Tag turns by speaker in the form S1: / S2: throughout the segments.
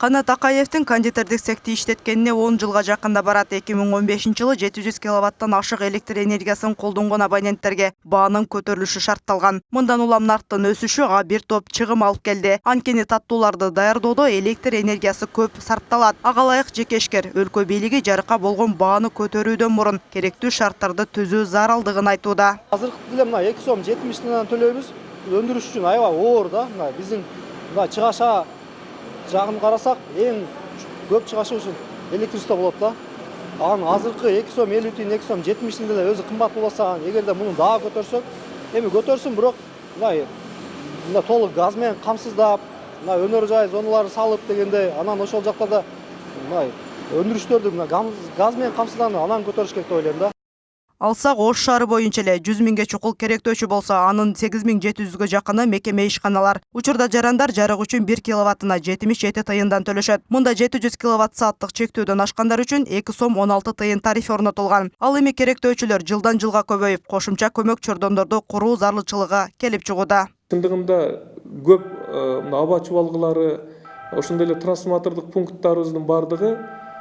S1: Канат Акаевдин кондитердик цехти иштеткенине 10 жылга жакында барат. 2015-жылы 700 киловаттан ашык электр энергиясын колдонгон абоненттерге баанын көтөрүлүшү шартталган. Мындан улам нарктын өсүшү ага бир топ чыгым алып келди. Анткени таттууларды даярдоодо электр энергиясы көп сарпталат. Ага ылайык жекешкер өлкө бийлиги жарыкка болгон бааны көтөрүүдөн мурун керектүү шарттарды түзүү заралдыгын айтууда.
S2: Азыркы эле мына 2 сом 70 тиындан төлөйбүз. Өндүрүш үчүн аябай оор да. Мына биздин чыгаша жагын карасак, эң көп чыгашы үчүн электричество болот да. Анын азыркы 2 сом 50 тиын, 2 сом 70 тиын деле өзү кымбат болса, эгерде муну дагы көтөрсөк, эми көтөрсүн, бирок мына толук газ менен камсыздап, мына өнөр жай зоналары салып дегенде, анан ошол жактарда өндүрүштөрдү газ менен камсызданып, анан көтөрүш керек деп ойлойм да.
S1: Алсак Ош шаары боюнча эле 100 миңге чукул керектөөчү болсо, анын 8700гө жакыны мекеме ишканалар. Учурда жарандар жарык үчүн 1 киловаттына 77 тыйындан төлөшөт. Мында 700 киловатт сааттык чектүүдөн ашкандар үчүн 2 сом 16 тыйын тариф орнотулган. Ал эми керектөөчүлөр жылдан жылга көбөйүп, кошумча көмөк чордондорду куруу зарылчылыгы келип чыгууда.
S3: Чындыгында көп аба чубалгылары, ошондой эле трансформатордук пункттарыбыздын бардыгы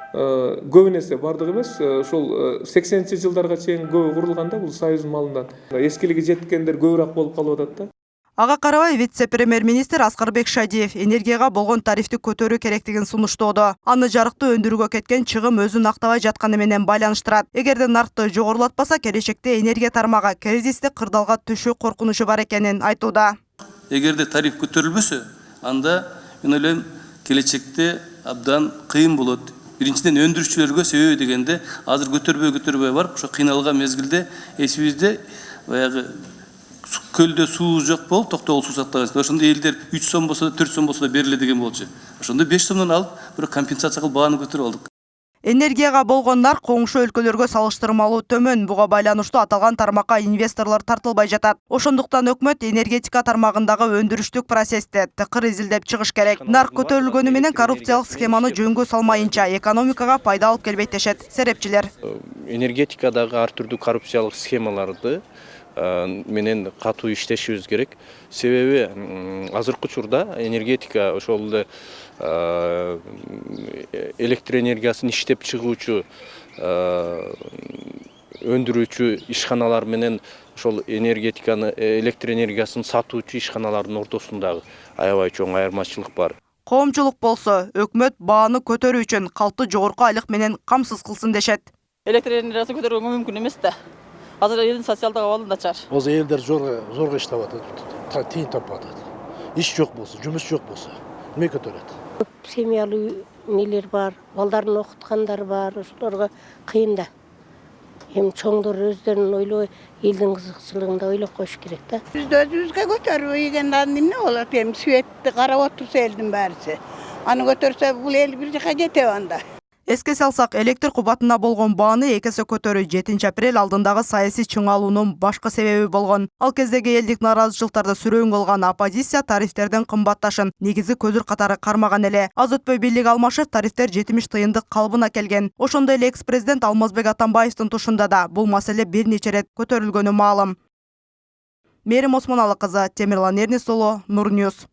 S3: көбүн эсе бардыгы эмес, ошол 80-жылдарга чейин көбү курулган да, бул Союздун малынан. Эскилиги жеткендер көбүрөөк болуп калып атат да.
S1: Ага карабай вице-премьер-министр Аскарбек Шадиев энергияга болгон тарифти көтөрүү керектигин сунуштоодо. Аны жарыкты өндүрүүгө кеткен чыгым өзүн актабай жатканы менен байланыштырат. Эгерде наркты жогорулатпаса, келечекте энергия тармагы кризистик кырдаалга түшүү коркунучу бар экенин айтууда.
S4: Эгерде тариф көтөрүлбөсө, анда мен ойлойм келечекте абдан кыйын болот. Биринчиден өндүрүүчүлөргө себеби дегенде азыр көтөрбөй барып, ошо кыйналган мезгилде эсибизде баягы көлдө суу жок болуп, токтогул суу сактаган. Ошондо элдер 3 сом болсо да, 4 сом болсо да бериле деген болчу. Ошондо 5 сомдон алып, бирок компенсация кылып бааны көтөрүп алдык.
S1: Энергияга болгон нарк коңшу өлкөлөргө салыштырмалуу төмөн. Буга байланыштуу аталган тармакка инвесторлор тартылбай жатат. Ошондуктан өкмөт энергетика тармагындагы өндүрүштүк процессти тыкыр изилдеп чыгыш керек. Нарк көтөрүлгөнү менен коррупциялык схеманы жөнгө салмайынча экономикага пайда алып келбейт дешет серепчилер.
S5: Энергетикадагы ар түрдүү коррупциялык схемаларды менен катуу иштешибиз керек. Себеби азыркы учурда энергетика ошол эле электр энергиясын иштеп чыгуучу өндүрүүчү ишканалар менен ошол энергетиканы электр энергиясын сатуучу ишканалардын ортосундагы аябай чоң айырмачылык бар.
S1: Коомчулук болсо өкмөт бааны көтөрүү үчүн калкты жогорку айлык менен камсыз кылсын дешет.
S6: Электр энергиясын көтөрүүгө мүмкүн эмес да. Азыр элдин социалдык абалы начар.
S7: Озо элдер зорго иштеп атат, тыйын таппай атат. Иш жок болсо, жумуш жок болсо, эмне көтөрөт?
S8: Көп семьялуу нелер бар, балдарын окуткандар бар, ошолорго кыйын да. Эми чоңдор өздөрүн ойлобой, элдин кызыкчылыгын да ойлоп коюш керек да.
S9: Биз өзүбүзгө көтөрбөй дегенде эмне болот? Эми светти карап отурса элдин баарысы. Аны көтөрсө бул эл бир жака жетеби анда.
S1: Эске салсак, электр кубатына болгон бааны 2 эсе көтөрүү 7 апрель алдындагы саясий чыңалуунун башкы себеби болгон. Ал кездеги элдик наразычылыктарды сүрөөнгө алган оппозиция тарифтердин кымбатташын негизи көзүр катары кармаган эле. Аз өтпөй бийлик алмашып, тарифтер 70 тыйындык калыбына келген. Ошондой эле экс-президент Алмазбек Атамбаевдин тушунда да бул маселе бир нече рет көтөрүлгөнү маалым. Мерим Осмоналык кызы, Темирлан Эрнис уулу, Нур Ньюс.